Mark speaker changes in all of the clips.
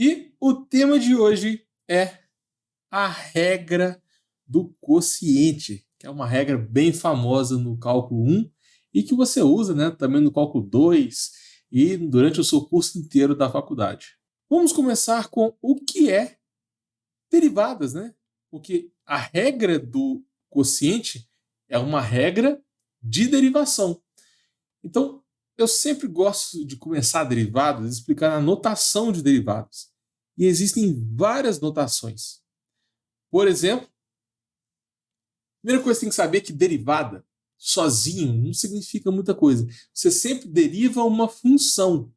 Speaker 1: E o tema de hoje é a regra do quociente, que é uma regra bem famosa no cálculo 1 e que você usa, né, também no cálculo 2 e durante o seu curso inteiro da faculdade. Vamos começar com o que é derivadas, né? Porque a regra do quociente é uma regra de derivação. Então, eu sempre gosto de começar derivadas explicando a notação de derivadas. E existem várias notações. Por exemplo, a primeira coisa que você tem que saber é que derivada sozinho não significa muita coisa. Você sempre deriva uma função.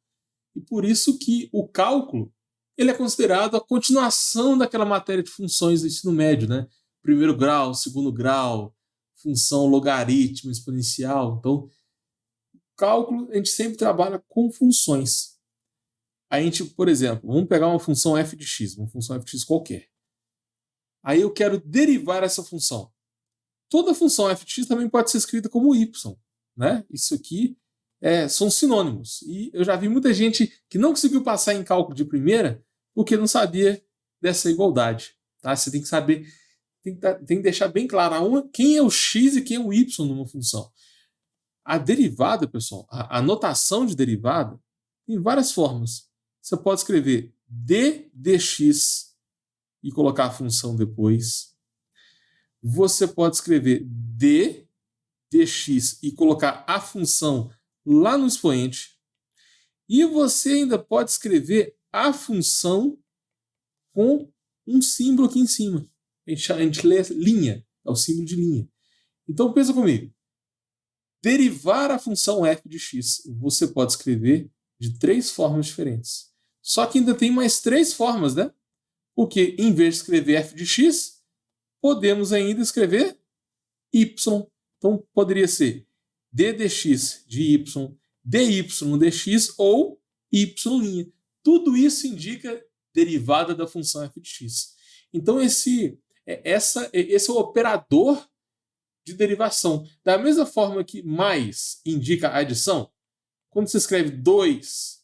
Speaker 1: E por isso que o cálculo ele é considerado a continuação daquela matéria de funções do ensino médio, né? Primeiro grau, segundo grau, função logaritmo, exponencial. Então, cálculo, a gente sempre trabalha com funções. A gente, por exemplo, vamos pegar uma função f de x, uma função f de x qualquer. Aí eu quero derivar essa função. Toda função f de x também pode ser escrita como y, né? Isso aqui são sinônimos. E eu já vi muita gente que não conseguiu passar em cálculo de primeira porque não sabia dessa igualdade. Tá? Você tem que saber, tem que deixar bem claro quem é o x e quem é o y numa função. A derivada, pessoal, a notação de derivada tem várias formas. Você pode escrever d dx e colocar a função depois. Você pode escrever d dx e colocar a função lá no expoente. E você ainda pode escrever a função com um símbolo aqui em cima. A gente lê linha, é o símbolo de linha. Então pensa comigo. Derivar a função f de x, você pode escrever de 3 formas diferentes. Só que ainda tem mais 3 formas, né? Porque em vez de escrever f de x, podemos ainda escrever y. Então poderia ser d dx de y, dy dx ou y'. Tudo isso indica derivada da função f de x. Então esse é o operador de derivação. Da mesma forma que mais indica a adição, quando você escreve 2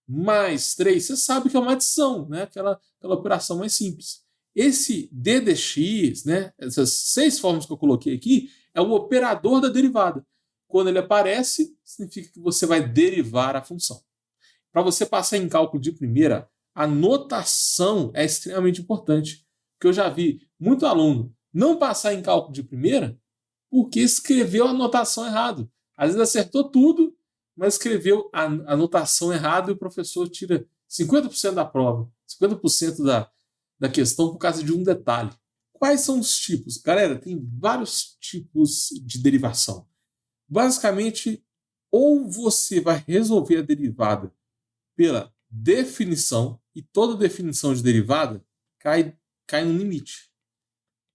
Speaker 1: mais 3, você sabe que é uma adição, né? aquela operação mais simples. Esse d dx, né? Essas 6 formas que eu coloquei aqui, é o operador da derivada. Quando ele aparece, significa que você vai derivar a função. Para você passar em cálculo de primeira, a notação é extremamente importante. Porque eu já vi muito aluno não passar em cálculo de primeira porque escreveu a notação errado. Às vezes acertou tudo, mas escreveu a notação errada e o professor tira 50% da prova, 50% da questão por causa de um detalhe. Quais são os tipos? Galera, tem vários tipos de derivação. Basicamente, ou você vai resolver a derivada pela definição, e toda definição de derivada cai no limite.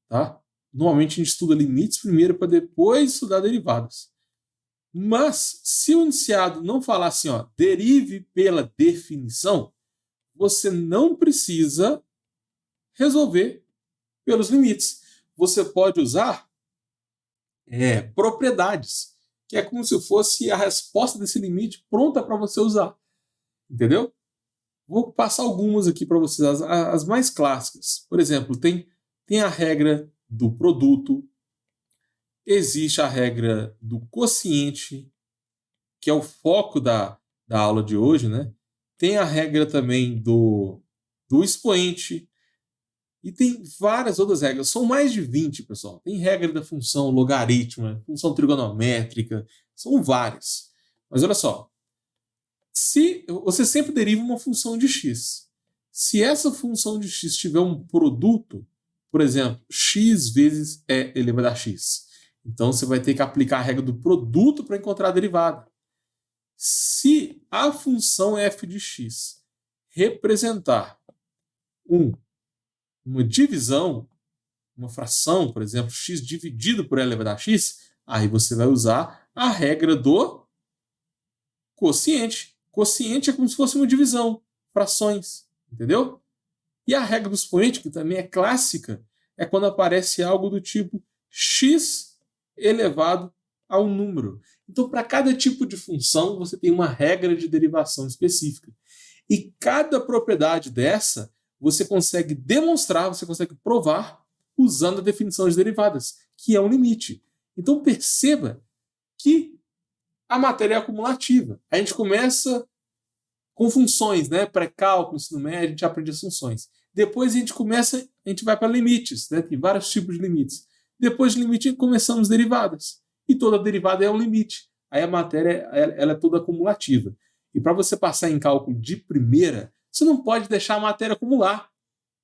Speaker 1: Tá? Normalmente a gente estuda limites primeiro para depois estudar derivadas. Mas se o enunciado não falar assim, ó, derive pela definição, você não precisa resolver pelos limites. Você pode usar propriedades, que é como se fosse a resposta desse limite pronta para você usar. Entendeu? Vou passar algumas aqui para vocês, as mais clássicas. Por exemplo, tem a regra do produto, existe a regra do quociente, que é o foco da aula de hoje, né? Tem a regra também do expoente, e tem várias outras regras, são mais de 20, pessoal. Tem regra da função logarítmica, função trigonométrica, são várias. Mas olha só, se você sempre deriva uma função de x. Se essa função de x tiver um produto, por exemplo, x vezes e elevado a x. Então você vai ter que aplicar a regra do produto para encontrar a derivada. Se a função f de x representar uma divisão, uma fração, por exemplo, x dividido por e elevado a x, aí você vai usar a regra do quociente. Quociente é como se fosse uma divisão, frações, entendeu? E a regra do expoente, que também é clássica, é quando aparece algo do tipo x elevado a um número. Então, para cada tipo de função, você tem uma regra de derivação específica. E cada propriedade dessa você consegue demonstrar, você consegue provar usando a definição de derivadas, que é um limite. Então perceba que a matéria é acumulativa. A gente começa com funções, né? Pré-cálculo, ensino médio, a gente aprende as funções. Depois a gente vai para limites, né? Tem vários tipos de limites. Depois de limite, começamos derivadas. E toda derivada é um limite. Aí a matéria ela é toda acumulativa. E para você passar em cálculo de primeira, você não pode deixar a matéria acumular.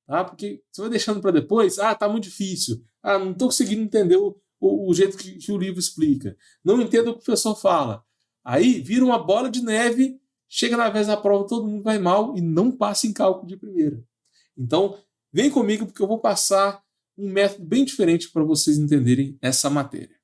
Speaker 1: Tá? Porque você vai deixando para depois, tá muito difícil. Não estou conseguindo entender o jeito que o livro explica. Não entendo o que o professor fala. Aí vira uma bola de neve, chega na vez da prova, todo mundo vai mal e não passa em cálculo de primeira. Então, vem comigo porque eu vou passar um método bem diferente para vocês entenderem essa matéria.